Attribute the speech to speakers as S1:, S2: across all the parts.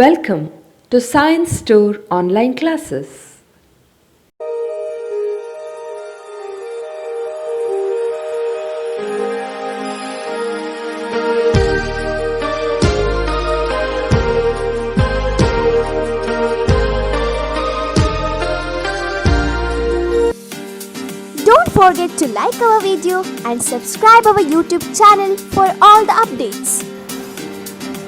S1: Welcome to Science Store online classes.
S2: Don't forget to like our video and subscribe our YouTube channel for all the updates.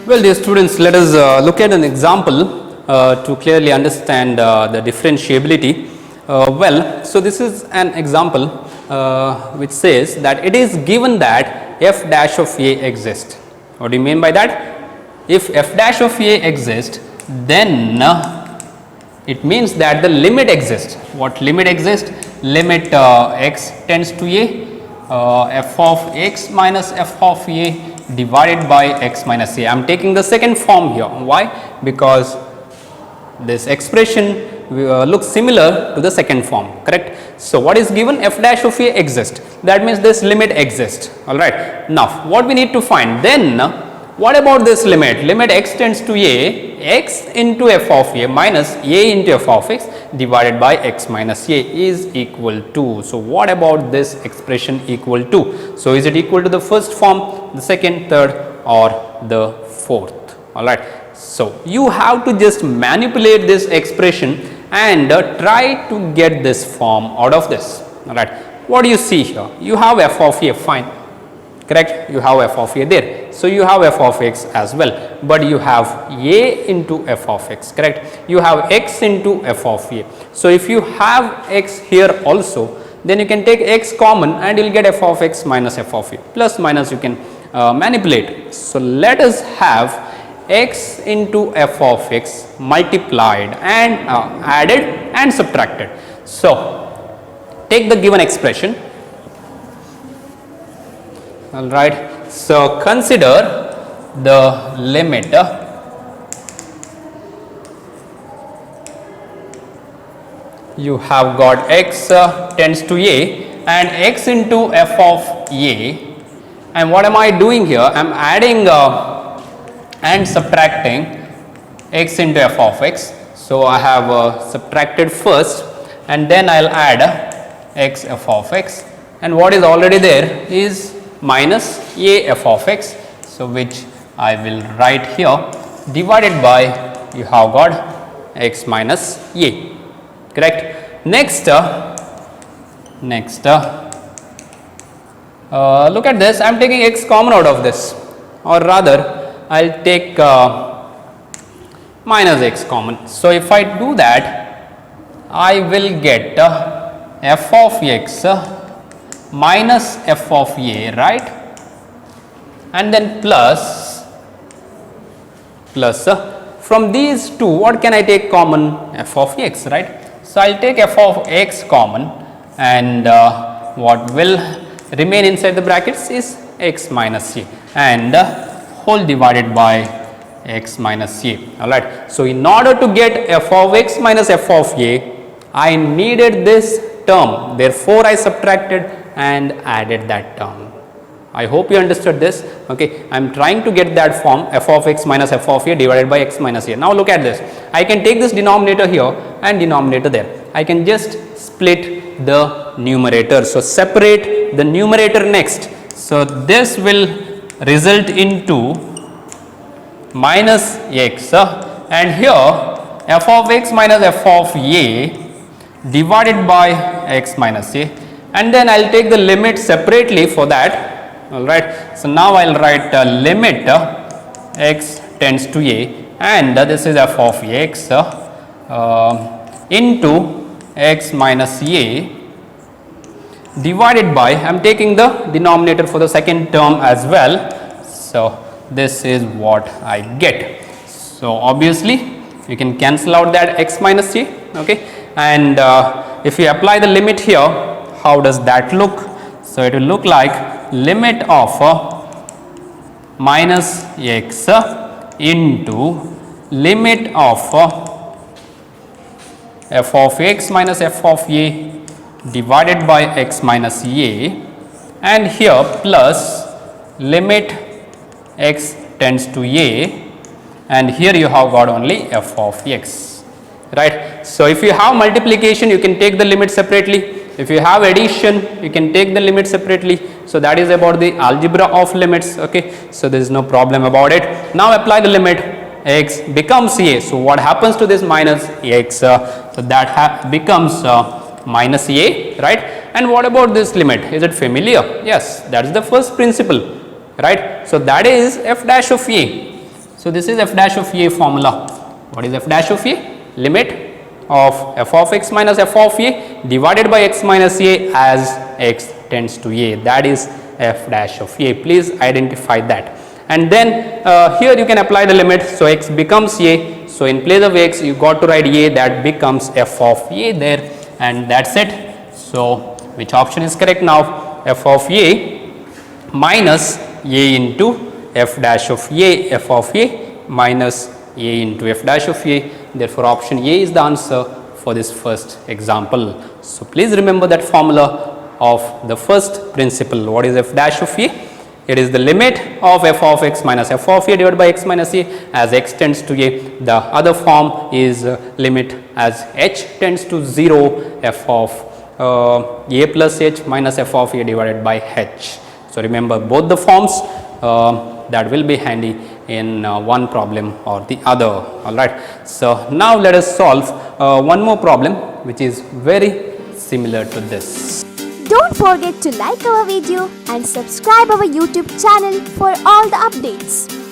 S3: Well, dear students, let us look at an example to clearly understand the differentiability. So this is an example which says that it is given that f dash of a exists. What do you mean by that? If f dash of a exists, then it means that the limit exists. What limit exists? Limit x tends to a, f of x minus f of a divided by x minus a. I am taking the second form here. Why? Because this expression looks similar to the second form, correct? So what is given? F dash of a exists. That means this limit exists. Alright. Now what we need to find then, what about this limit? Limit x tends to a, x into f of a minus a into f of x divided by x minus a is equal to. So what about this expression equal to? So is it equal to the first form, the second, third, or the fourth? Alright. So you have to just manipulate this expression and try to get this form out of this. Alright. What do you see here? You have f of a, fine. Correct? You have f of a there. So you have f of x as well, but you have a into f of x, correct? You have x into f of a. So if you have x here also, then you can take x common and you will get f of x minus f of a. Plus minus you can manipulate. So let us have x into f of x multiplied and added and subtracted. So take the given expression. Alright. So consider the limit you have got x tends to a and x into f of a, and what am I doing here? I am adding and subtracting x into f of x. So I have subtracted first and then I will add x f of x, and what is already there is minus a f of x, so which I will write here, divided by you have got x minus a, correct? Next, look at this. I am taking x common out of this, or rather I will take minus x common. So if I do that, I will get f of x minus f of a, right? And then plus from these two, what can I take common? F of x, right? So I will take f of x common, and what will remain inside the brackets is x minus a, and whole divided by x minus a. Alright. So in order to get f of x minus f of a, I needed this term, therefore I subtracted and added that term. I hope you understood this. Okay, I am trying to get that form, f of x minus f of a divided by x minus a. Now look at this. I can take this denominator here and denominator there. I can just split the numerator. So separate the numerator next. So this will result into minus x, and here f of x minus f of a divided by x minus a, and then I will take the limit separately for that. Alright. So now I will write limit x tends to a, and this is f of x into x minus a divided by, I am taking the denominator for the second term as well. So this is what I get. So obviously you can cancel out that x minus a, okay, and if you apply the limit here, how does that look? So it will look like limit of minus x into limit of f of x minus f of a divided by x minus a, and here plus limit x tends to a and here you have got only f of x, right. So if you have multiplication, you can take the limit separately. If you have addition, you can take the limit separately. So that is about the algebra of limits, okay. So there is no problem about it. Now apply the limit, x becomes a. So what happens to this minus x? So that becomes minus a, right. And what about this limit? Is it familiar? Yes, that is the first principle, right. So that is f dash of a. So this is f dash of a formula. What is f dash of a? Limit of f of x minus f of a divided by x minus a as x tends to a. That is f dash of a. Please identify that. And then here you can apply the limit. So x becomes a. So in place of x, you got to write a, that becomes f of a there, and that's it. So which option is correct now? F of a minus a into f dash of a, f of a minus a into f dash of a. Therefore option A is the answer for this first example. So please remember that formula of the first principle. What is f dash of a? It is the limit of f of x minus f of a divided by x minus a as x tends to a. The other form is limit as h tends to 0, f of a plus h minus f of a divided by h. So remember both the forms, that will be handy in one problem or the other. Alright. So now let us solve one more problem which is very similar to this.
S2: Don't forget to like our video and subscribe our YouTube channel for all the updates.